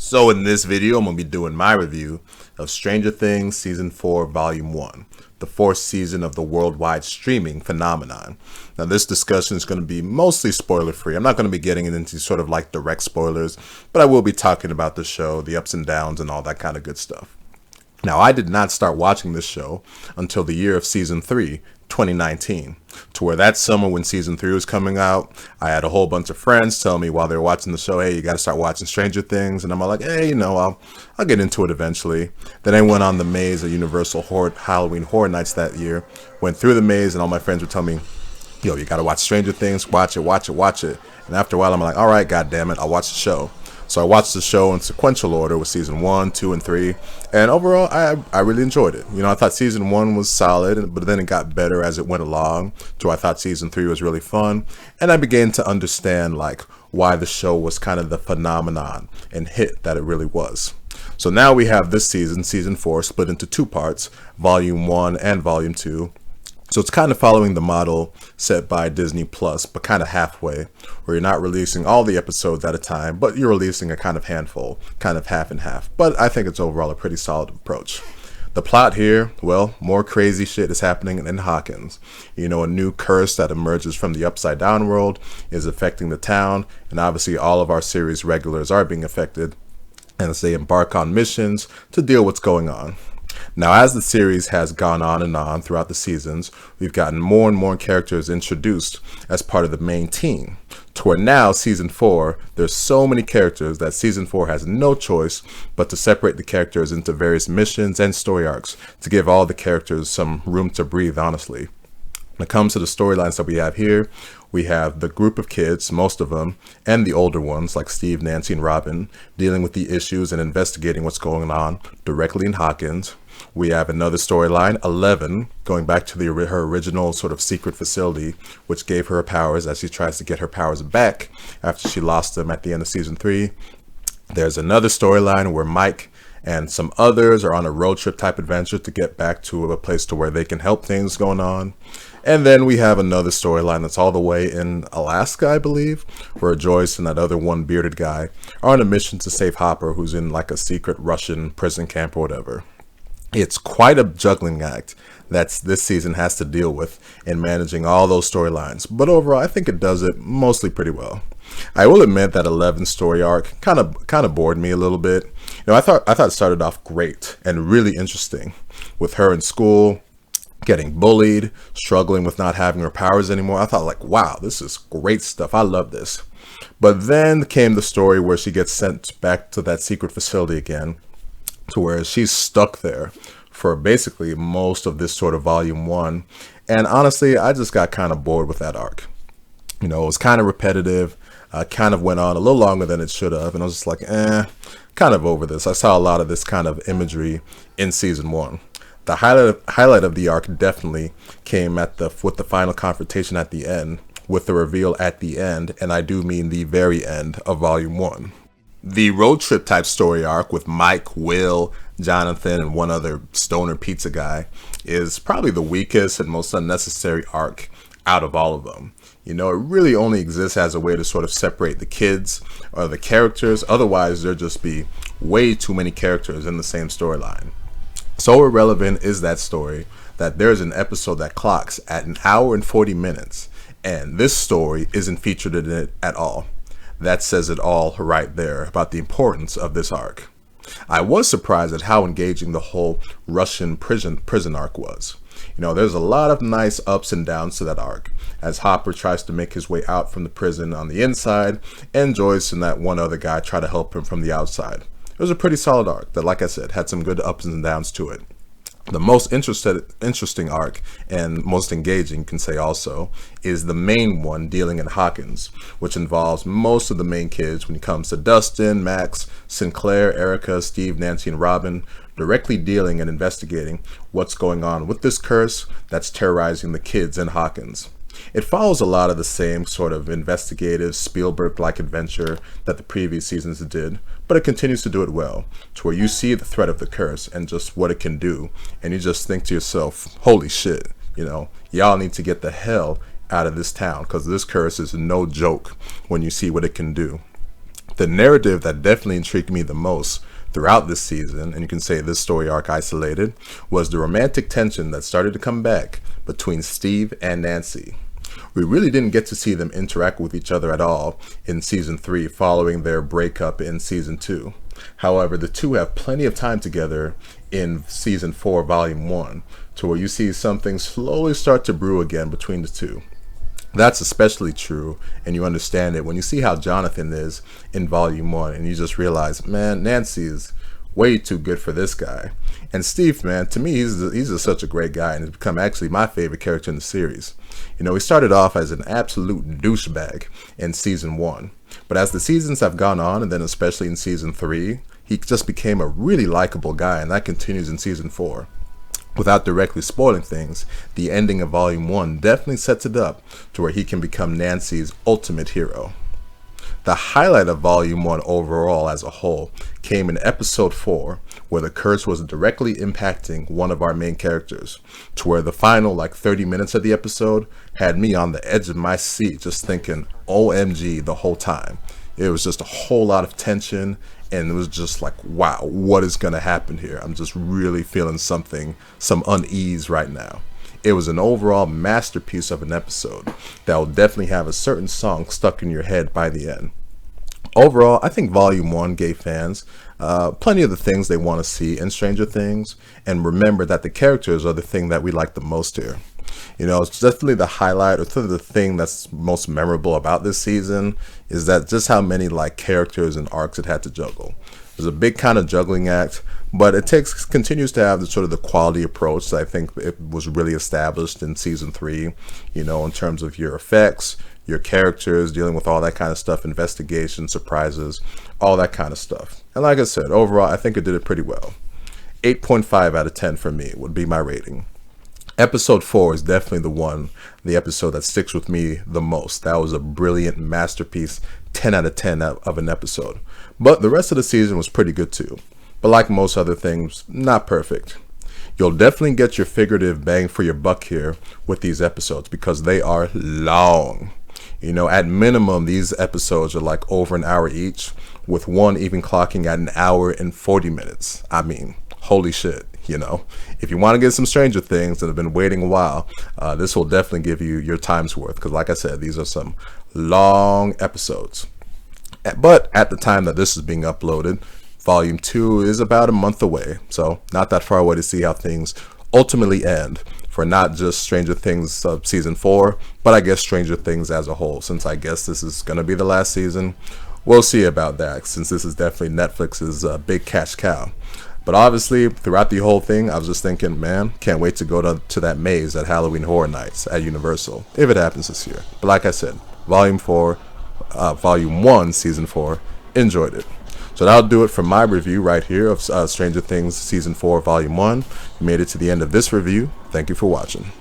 So in this video, I'm going to be doing my review of Stranger Things Season 4, Volume 1, the fourth season of the worldwide streaming phenomenon. Now this discussion is going to be mostly spoiler-free. I'm not going to be getting into sort of like direct spoilers, but I will be talking about the show, the ups and downs, and all that kind of good stuff. Now, I did not start watching this show until the year of Season 3, 2019, to where that summer when Season 3 was coming out, I had a whole bunch of friends tell me while they were watching the show, hey, you got to start watching Stranger Things, and I'm all like, hey, I'll get into it eventually. Then I went on the maze at Universal Halloween Horror Nights that year, went through the maze, and all my friends would tell me, yo, you got to watch Stranger Things, watch it. And after a while, I'm like, all right, God damn it, I'll watch the show. So I watched the show in sequential order with Season 1, 2, and 3, and overall, I really enjoyed it. I thought Season 1 was solid, but then it got better as it went along, so I thought Season 3 was really fun, and I began to understand, why the show was kind of the phenomenon and hit that it really was. So now we have this season, Season 4, split into two parts, Volume 1 and Volume 2. So it's kind of following the model set by Disney Plus, but kind of halfway, where you're not releasing all the episodes at a time, but you're releasing a kind of handful, kind of half and half. But I think it's overall a pretty solid approach. The plot here, well, more crazy shit is happening in Hawkins. A new curse that emerges from the Upside Down world is affecting the town, and obviously all of our series regulars are being affected, and as they embark on missions to deal with what's going on. Now, as the series has gone on and on throughout the seasons, we've gotten more and more characters introduced as part of the main team, to where now, Season 4, there's so many characters that Season 4 has no choice but to separate the characters into various missions and story arcs to give all the characters some room to breathe, honestly. When it comes to the storylines that we have here, we have the group of kids, most of them, and the older ones like Steve, Nancy, and Robin, dealing with the issues and investigating what's going on directly in Hawkins. We have another storyline, 11, going back to her original sort of secret facility, which gave her powers as she tries to get her powers back after she lost them at the end of Season 3. There's another storyline where Mike and some others are on a road trip type adventure to get back to a place to where they can help things going on. And then we have another storyline that's all the way in Alaska, I believe, where Joyce and that other one bearded guy are on a mission to save Hopper, who's in like a secret Russian prison camp or whatever. It's quite a juggling act that this season has to deal with in managing all those storylines, but overall I think it does it mostly pretty well. I will admit that 11's story arc kind of bored me a little bit. I thought it started off great and really interesting with her in school, getting bullied, struggling with not having her powers anymore. I thought wow, this is great stuff. I love this. But then came the story where she gets sent back to that secret facility again, to where she's stuck there for basically most of this sort of Volume 1. And honestly, I just got kind of bored with that arc. It was kind of repetitive, kind of went on a little longer than it should have. And I was just like, kind of over this. I saw a lot of this kind of imagery in Season 1. The highlight of the arc definitely came with the final confrontation at the end, with the reveal at the end, and I do mean the very end of Volume 1. The road trip type story arc with Mike, Will, Jonathan, and one other stoner pizza guy is probably the weakest and most unnecessary arc out of all of them. It really only exists as a way to sort of separate the kids or the characters. Otherwise, there'd just be way too many characters in the same storyline. So irrelevant is that story that there's an episode that clocks at 1 hour and 40 minutes, and this story isn't featured in it at all. That says it all right there about the importance of this arc. I was surprised at how engaging the whole Russian prison arc was. There's a lot of nice ups and downs to that arc, as Hopper tries to make his way out from the prison on the inside, and Joyce and that one other guy try to help him from the outside. It was a pretty solid arc that, like I said, had some good ups and downs to it. The most interesting arc, and most engaging, you can say also, is the main one dealing in Hawkins, which involves most of the main kids when it comes to Dustin, Max, Sinclair, Erica, Steve, Nancy, and Robin, directly dealing and investigating what's going on with this curse that's terrorizing the kids in Hawkins. It follows a lot of the same sort of investigative Spielberg-like adventure that the previous seasons did, but it continues to do it well, to where you see the threat of the curse and just what it can do, and you just think to yourself, holy shit, y'all need to get the hell out of this town, because this curse is no joke when you see what it can do. The narrative that definitely intrigued me the most throughout this season, and you can say this story arc isolated, was the romantic tension that started to come back between Steve and Nancy. We really didn't get to see them interact with each other at all in season 3 following their breakup in season 2. However, the two have plenty of time together in season 4 volume 1 to where you see something slowly start to brew again between the two. That's especially true, and you understand it when you see how Jonathan is in volume 1 and you just realize, man, Nancy is way too good for this guy. And Steve, man, to me, he's such a great guy and has become actually my favorite character in the series. You know, he started off as an absolute douchebag in season 1, but as the seasons have gone on, and then especially in season 3, he just became a really likable guy, and that continues in season 4. Without directly spoiling things, the ending of volume 1 definitely sets it up to where he can become Nancy's ultimate hero. The highlight of volume 1 overall as a whole came in episode 4, where the curse was directly impacting one of our main characters, to where the final 30 minutes of the episode had me on the edge of my seat just thinking OMG the whole time. It was just a whole lot of tension, and it was just like, wow, what is going to happen here? I'm just really feeling some unease right now. It was an overall masterpiece of an episode that will definitely have a certain song stuck in your head by the end. Overall, I think Volume 1 gave fans plenty of the things they want to see in Stranger Things, and remember that the characters are the thing that we like the most here. You know, it's definitely the highlight, or the thing that's most memorable about this season is that just how many characters and arcs it had to juggle. It was a big kind of juggling act, but it continues to have the sort of the quality approach that I think it was really established in season 3, you know, in terms of your effects, your characters, dealing with all that kind of stuff, investigation, surprises, all that kind of stuff. And like I said, overall, I think it did it pretty well. 8.5 out of 10 for me would be my rating. Episode 4 is definitely the episode that sticks with me the most. That was a brilliant masterpiece, 10 out of 10 of an episode. But the rest of the season was pretty good too. But like most other things, not perfect. You'll definitely get your figurative bang for your buck here with these episodes because they are long. You know, at minimum, these episodes are over an hour each, with one even clocking at an hour and 40 minutes. I mean, holy shit. You know, if you want to get some Stranger Things that have been waiting a while, this will definitely give you your time's worth. Because like I said, these are some long episodes. But at the time that this is being uploaded, Volume 2 is about a month away. So not that far away to see how things ultimately end for not just Stranger Things Season 4, but I guess Stranger Things as a whole. Since I guess this is going to be the last season, we'll see about that, since this is definitely Netflix's big cash cow. But obviously, throughout the whole thing, I was just thinking, man, can't wait to go to that maze at Halloween Horror Nights at Universal, if it happens this year. But like I said, Volume 1, Season 4, enjoyed it. So that'll do it for my review right here of Stranger Things Season 4, Volume 1. You made it to the end of this review. Thank you for watching.